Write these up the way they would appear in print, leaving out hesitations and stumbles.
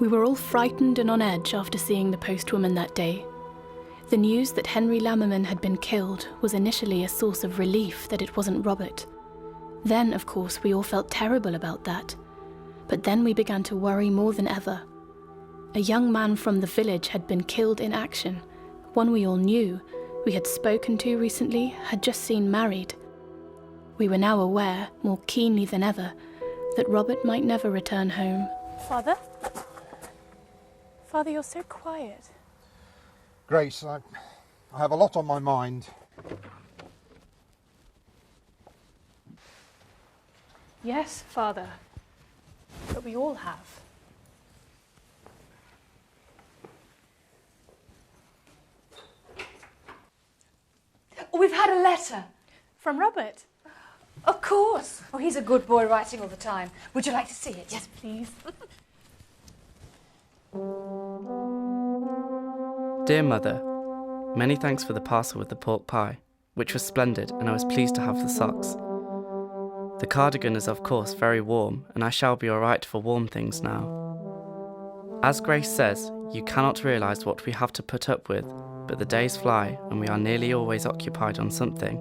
We were all frightened and on edge after seeing the postwoman that day. The news that Henry Lammiman had been killed was initially a source of relief that it wasn't Robert. Then, of course, we all felt terrible about that. But then we began to worry more than ever. A young man from the village had been killed in action, one we all knew, we had spoken to recently, had just seen married. We were now aware, more keenly than ever, that Robert might never return home. Father? Father, you're so quiet. Grace, I have a lot on my mind. Yes, Father. But we all have. We've had a letter. From Robert? Of course. Oh, he's a good boy, writing all the time. Would you like to see it? Yes, please. Dear Mother, many thanks for the parcel with the pork pie, which was splendid, and I was pleased to have the socks. The cardigan is of course very warm, and I shall be alright for warm things now. As Grace says, you cannot realise what we have to put up with, but the days fly and we are nearly always occupied on something,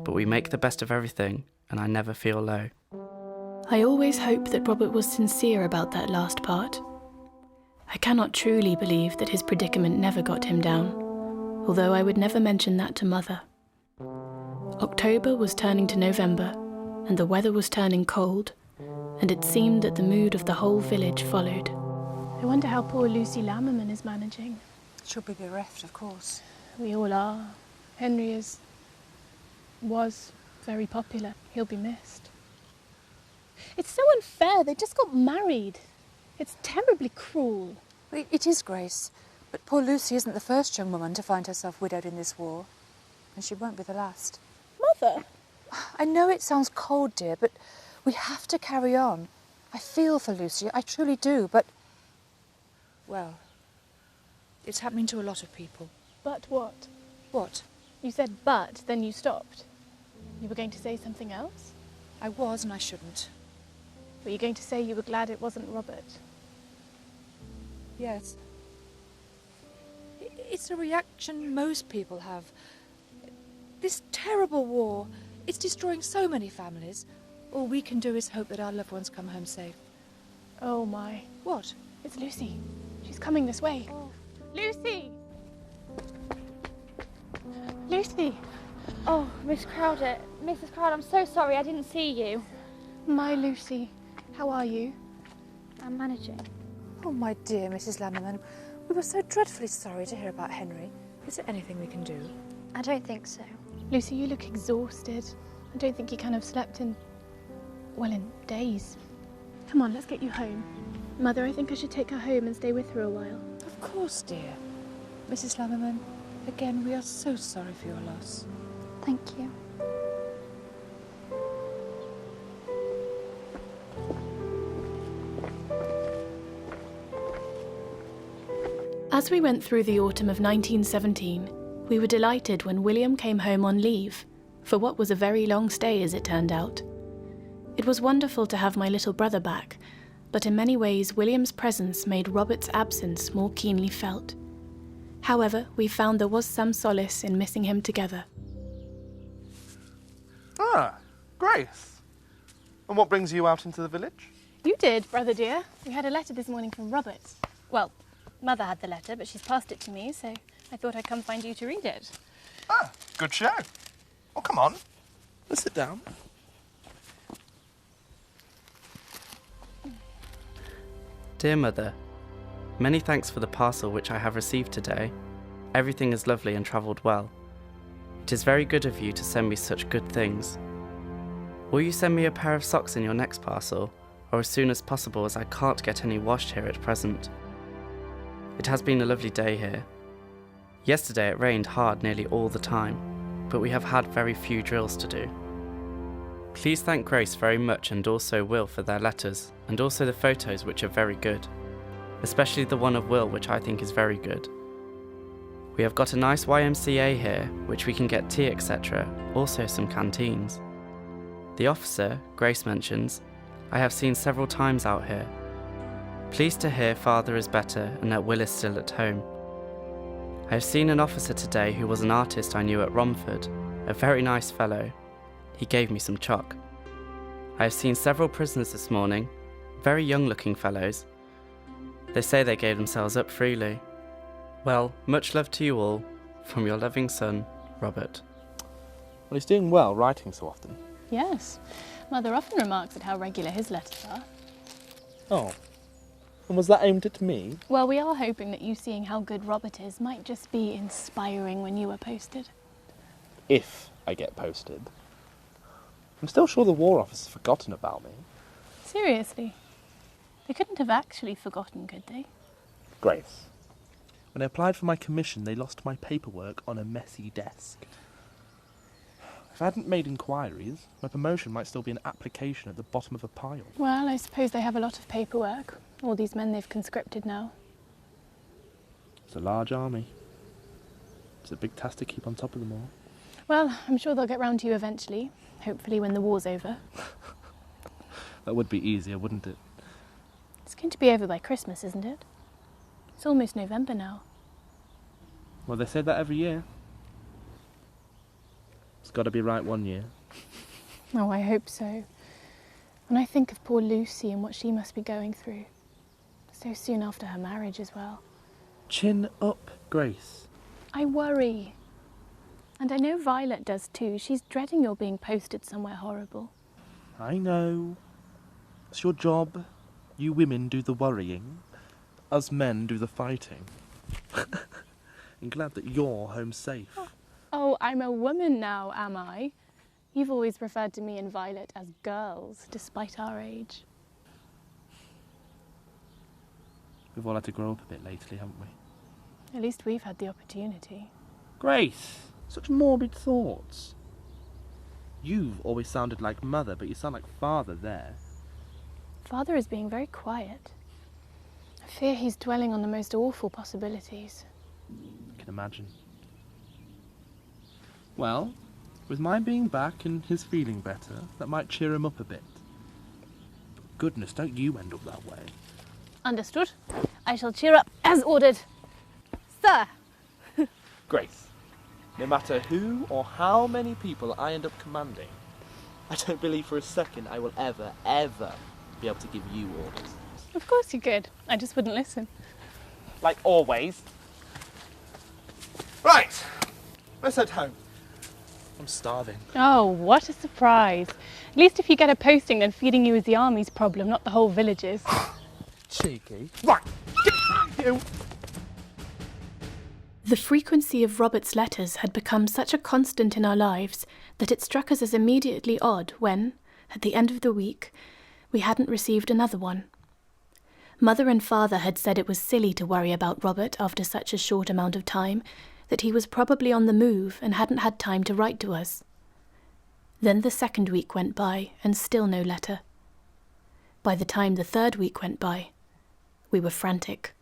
but we make the best of everything, and I never feel low. I always hope that Robert was sincere about that last part. I cannot truly believe that his predicament never got him down, although I would never mention that to Mother. October was turning to November, and the weather was turning cold, and it seemed that the mood of the whole village followed. I wonder how poor Lucy Lammiman is managing. She'll be bereft, of course. We all are. Henry was very popular. He'll be missed. It's so unfair. They just got married. It's terribly cruel. It is, Grace. But poor Lucy isn't the first young woman to find herself widowed in this war. And she won't be the last. Mother! I know it sounds cold, dear, but we have to carry on. I feel for Lucy, I truly do, but... well, it's happening to a lot of people. But what? What? You said but, then you stopped. You were going to say something else? I was, and I shouldn't. Were you going to say you were glad it wasn't Robert? Yes. It's a reaction most people have. This terrible war, it's destroying so many families. All we can do is hope that our loved ones come home safe. Oh my. What? It's Lucy. She's coming this way. Oh. Lucy! Lucy! Oh, Mrs. Crowder, I'm so sorry, I didn't see you. My Lucy, how are you? I'm managing. Oh, my dear Mrs. Lammiman, we were so dreadfully sorry to hear about Henry. Is there anything we can do? I don't think so. Lucy, you look exhausted. I don't think you can have slept in days. Come on, let's get you home. Mother, I think I should take her home and stay with her a while. Of course, dear. Mrs. Lammiman, again, we are so sorry for your loss. Thank you. As we went through the autumn of 1917, we were delighted when William came home on leave, for what was a very long stay as it turned out. It was wonderful to have my little brother back, but in many ways William's presence made Robert's absence more keenly felt. However, we found there was some solace in missing him together. Ah, Grace. And what brings you out into the village? You did, brother dear. We had a letter this morning from Robert. Well, Mother had the letter, but she's passed it to me, so I thought I'd come find you to read it. Ah, good show. Well, come on. Let's sit down. Dear Mother, many thanks for the parcel which I have received today. Everything is lovely and travelled well. It is very good of you to send me such good things. Will you send me a pair of socks in your next parcel, or as soon as possible, as I can't get any washed here at present? It has been a lovely day here. Yesterday it rained hard nearly all the time, but we have had very few drills to do. Please thank Grace very much and also Will for their letters, and also the photos which are very good, especially the one of Will which I think is very good. We have got a nice YMCA here, which we can get tea etc, also some canteens. The officer, Grace mentions, I have seen several times out here. Pleased to hear father is better and that Will is still at home. I have seen an officer today who was an artist I knew at Romford, a very nice fellow. He gave me some chalk. I have seen several prisoners this morning, very young-looking fellows. They say they gave themselves up freely. Well, much love to you all, from your loving son, Robert. Well, he's doing well, writing so often. Yes. Mother often remarks at how regular his letters are. Oh. And was that aimed at me? Well, we are hoping that you seeing how good Robert is might just be inspiring when you are posted. If I get posted. I'm still sure the War Office has forgotten about me. Seriously? They couldn't have actually forgotten, could they? Grace. When I applied for my commission, they lost my paperwork on a messy desk. If I hadn't made inquiries, my promotion might still be an application at the bottom of a pile. Well, I suppose they have a lot of paperwork. All these men they've conscripted now. It's a large army. It's a big task to keep on top of them all. Well, I'm sure they'll get round to you eventually. Hopefully when the war's over. That would be easier, wouldn't it? It's going to be over by Christmas, isn't it? It's almost November now. Well, they say that every year. It's got to be right one year. Oh, I hope so. When I think of poor Lucy and what she must be going through. So soon after her marriage as well. Chin up, Grace. I worry. And I know Violet does too. She's dreading your being posted somewhere horrible. I know. It's your job. You women do the worrying. Us men do the fighting. I'm glad that you're home safe. Oh, I'm a woman now, am I? You've always referred to me and Violet as girls, despite our age. We've all had to grow up a bit lately, haven't we? At least we've had the opportunity. Grace, such morbid thoughts. You've always sounded like mother, but you sound like father there. Father is being very quiet. I fear he's dwelling on the most awful possibilities. I can imagine. Well, with my being back and his feeling better, that might cheer him up a bit. But goodness, don't you end up that way. Understood. I shall cheer up as ordered. Sir! Grace, no matter who or how many people I end up commanding, I don't believe for a second I will ever be able to give you orders. Of course you could. I just wouldn't listen. Like always. Right, let's head home. I'm starving. Oh, what a surprise. At least if you get a posting, then feeding you is the army's problem, not the whole village's. Cheeky. Right, get you. The frequency of Robert's letters had become such a constant in our lives that it struck us as immediately odd when, at the end of the week, we hadn't received another one. Mother and father had said it was silly to worry about Robert after such a short amount of time, that he was probably on the move and hadn't had time to write to us. Then the second week went by and still no letter. By the time the third week went by, we were frantic.